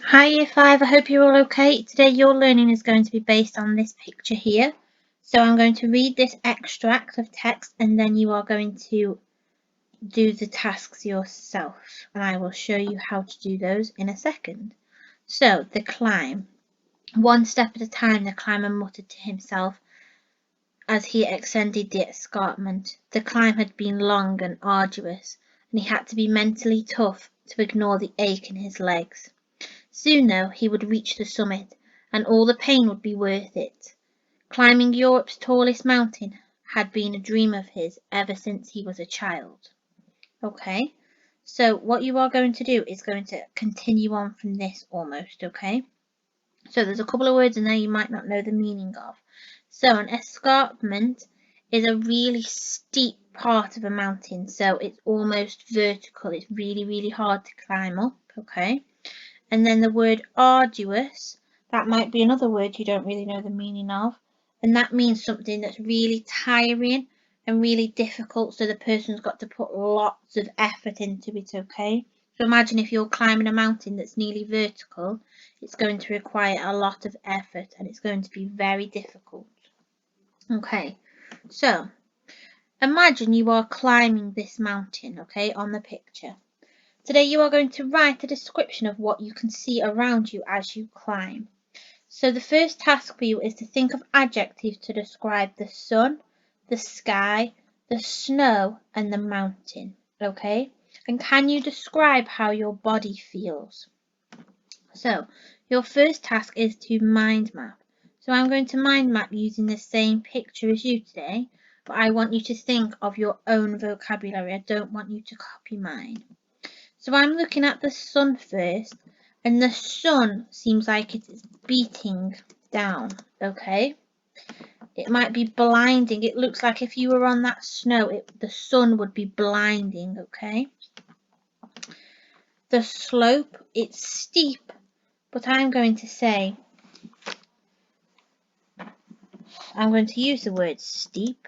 Hi Year 5, I hope you're all okay. Today your learning is going to be based on this picture here. So I'm going to read this extract of text and then you are going to do the tasks yourself. And I will show you how to do those in a second. So, the climb. One step at a time, the climber muttered to himself as he ascended the escarpment. The climb had been long and arduous, and he had to be mentally tough to ignore the ache in his legs. Soon, though, he would reach the summit, and all the pain would be worth it. Climbing Europe's tallest mountain had been a dream of his ever since he was a child. Okay, so what you are going to do is going to continue on from this almost, okay? So there's a couple of words in there you might not know the meaning of. So an escarpment is a really steep part of a mountain, so it's almost vertical. It's really, really hard to climb up, okay? And then the word arduous, that might be another word you don't really know the meaning of, and that means something that's really tiring and really difficult, so the person's got to put lots of effort into it, okay? So imagine if you're climbing a mountain that's nearly vertical, it's going to require a lot of effort and it's going to be very difficult. Okay, so imagine you are climbing this mountain, okay, on the picture. Today you are going to write a description of what you can see around you as you climb. So the first task for you is to think of adjectives to describe the sun, the sky, the snow and the mountain, okay? And can you describe how your body feels? So your first task is to mind map. So I'm going to mind map using the same picture as you today, but I want you to think of your own vocabulary. I don't want you to copy mine. So I'm looking at the sun first, and the sun seems like it is beating down, okay? It might be blinding. It looks like if you were on that snow, the sun would be blinding, okay? The slope, it's steep, but I'm going to use the word steep,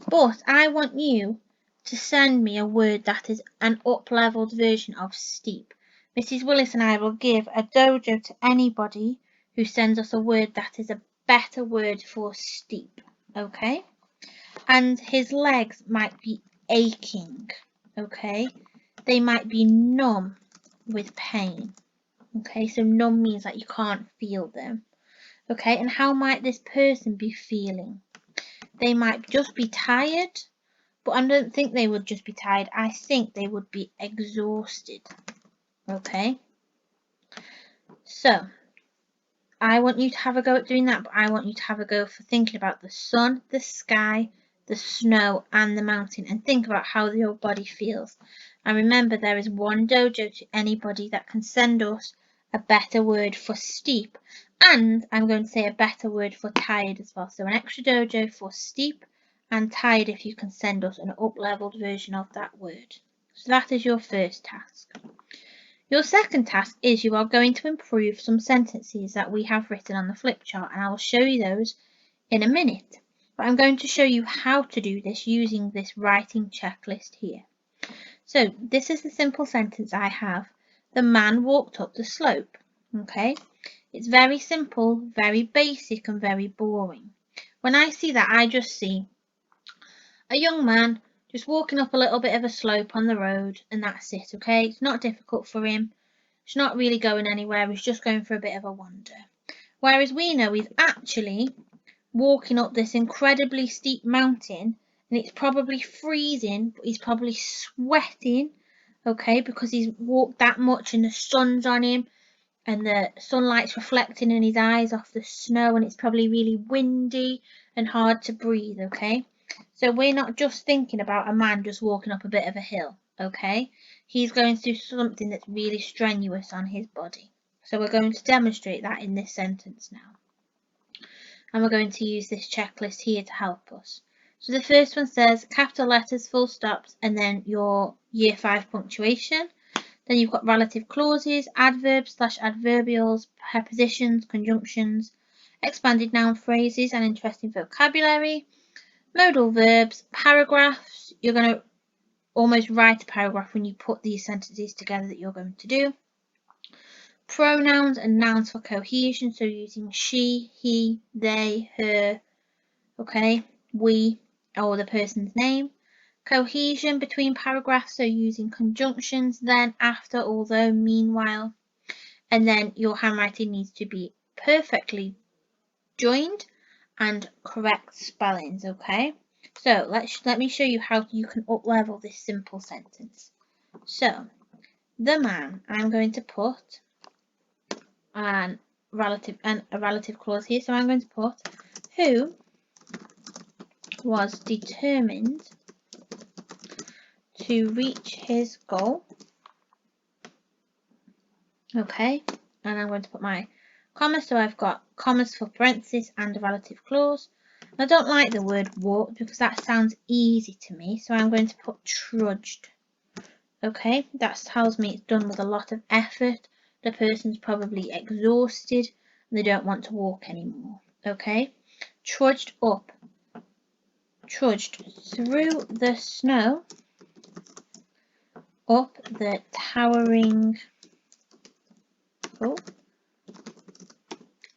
but I want you to send me a word that is an up-leveled version of steep. Mrs. Willis and I will give a dojo to anybody who sends us a word that is a better word for steep, okay? And his legs might be aching, okay? They might be numb with pain, okay? So numb means that you can't feel them, okay? And how might this person be feeling? They might just be tired, but I don't think they would just be tired. I think they would be exhausted. Okay? So, I want you to have a go at doing that, but I want you to have a go for thinking about the sun, the sky, the snow, and the mountain, and think about how your body feels. And remember, there is one dojo to anybody that can send us a better word for steep, and I'm going to say a better word for tired as well. So an extra dojo for steep and tired if you can send us an up-leveled version of that word. So that is your first task. Your second task is you are going to improve some sentences that we have written on the flip chart, and I will show you those in a minute. But I'm going to show you how to do this using this writing checklist here. So this is the simple sentence I have. The man walked up the slope. Okay, it's very simple, very basic and very boring. When I see that, I just see a young man just walking up a little bit of a slope on the road, and that's it, okay? It's not difficult for him. He's not really going anywhere. He's just going for a bit of a wander. Whereas we know he's actually walking up this incredibly steep mountain, and it's probably freezing, but he's probably sweating, okay, because he's walked that much and the sun's on him and the sunlight's reflecting in his eyes off the snow, and it's probably really windy and hard to breathe, okay? So we're not just thinking about a man just walking up a bit of a hill, okay? He's going through something that's really strenuous on his body. So we're going to demonstrate that in this sentence now. And we're going to use this checklist here to help us. So the first one says capital letters, full stops, and then your year 5 punctuation. Then you've got relative clauses, adverbs / adverbials, prepositions, conjunctions, expanded noun phrases and interesting vocabulary, modal verbs, paragraphs. You're going to almost write a paragraph when you put these sentences together that you're going to do. pronouns and nouns for cohesion, so using she, he, they, her, okay, we, or the person's name. Cohesion between paragraphs, so using conjunctions, then, after, although, meanwhile. And then your handwriting needs to be perfectly joined and correct spellings, okay? So let me show you how you can up-level this simple sentence. So, the man, I'm going to put a relative clause here, so I'm going to put who was determined to reach his goal. Okay, and I'm going to put my commas, so I've got commas for parentheses and a relative clause. I don't like the word walked because that sounds easy to me, so I'm going to put trudged. Okay, that tells me it's done with a lot of effort. The person's probably exhausted and they don't want to walk anymore. Okay, trudged up, trudged through the snow, up the towering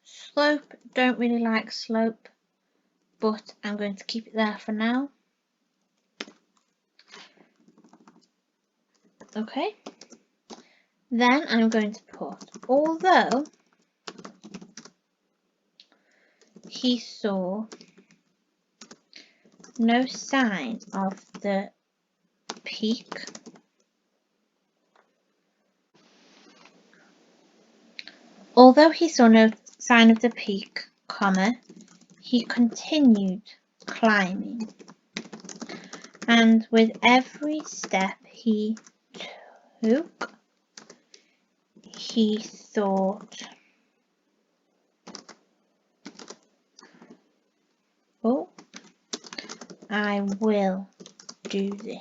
slope. Don't really like slope, but I'm going to keep it there for now. Okay, then I'm going to put, although he saw no sign of the peak, although he saw no sign of the peak, comma, he continued climbing, and with every step he took, he thought, oh, I will do this.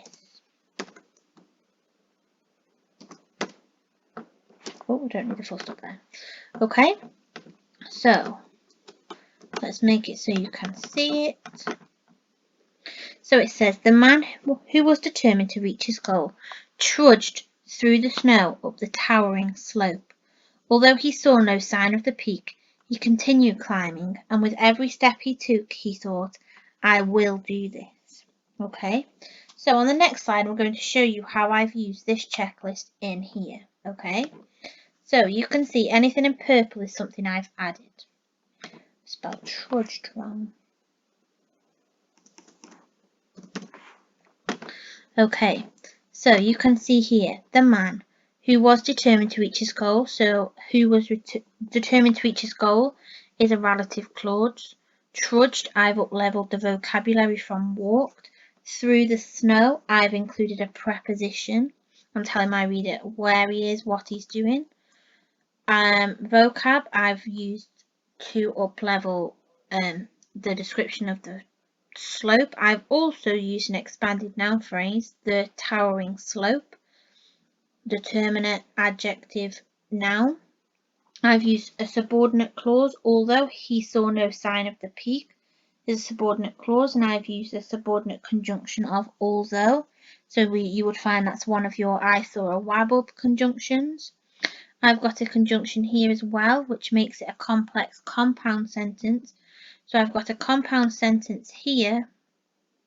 Oh, we don't need a full stop there. Okay, so let's make it so you can see it. So it says, the man who was determined to reach his goal trudged through the snow up the towering slope. Although he saw no sign of the peak, he continued climbing, and with every step he took, he thought, I will do this. Okay, so on the next slide, we're going to show you how I've used this checklist in here. Okay, so you can see anything in purple is something I've added. Spelled trudged wrong. Okay, so you can see here, the man who was determined to reach his goal. So who was determined to reach his goal is a relative clause. Trudged, I've up-leveled the vocabulary from walked. Through the snow, I've included a preposition. I'm telling my reader where he is, what he's doing. Vocab, I've used to up-level the description of the slope. I've also used an expanded noun phrase, the towering slope, determinate, adjective, noun. I've used a subordinate clause, although he saw no sign of the peak is a subordinate clause, and I've used a subordinate conjunction of although. So you would find that's one of your I saw a wabble conjunctions. I've got a conjunction here as well, which makes it a complex compound sentence. So I've got a compound sentence here.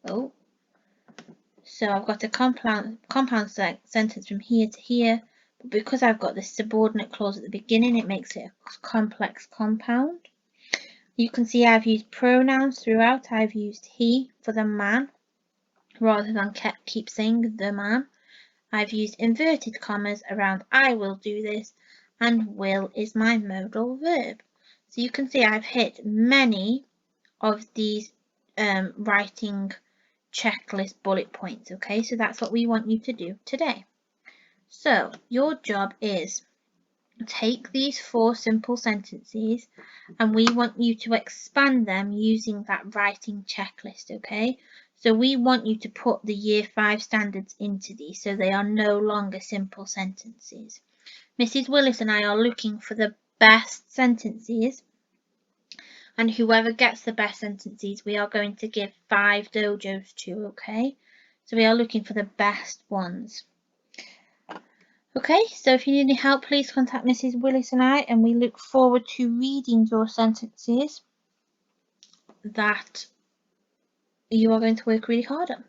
So I've got a compound sentence from here to here, but because I've got this subordinate clause at the beginning, it makes it a complex compound. You can see I've used pronouns throughout. I've used he for the man, rather than keep saying the man. I've used inverted commas around I will do this, and will is my modal verb. So you can see I've hit many of these writing checklist bullet points. Okay, so that's what we want you to do today. So your job is take these 4 simple sentences and we want you to expand them using that writing checklist. Okay, so we want you to put the year 5 standards into these so they are no longer simple sentences. Mrs. Willis and I are looking for the best sentences, and whoever gets the best sentences we are going to give 5 dojos to. Okay, so we are looking for the best ones. Okay, so if you need any help, please contact Mrs. Willis and I, and we look forward to reading your sentences that you are going to work really hard on.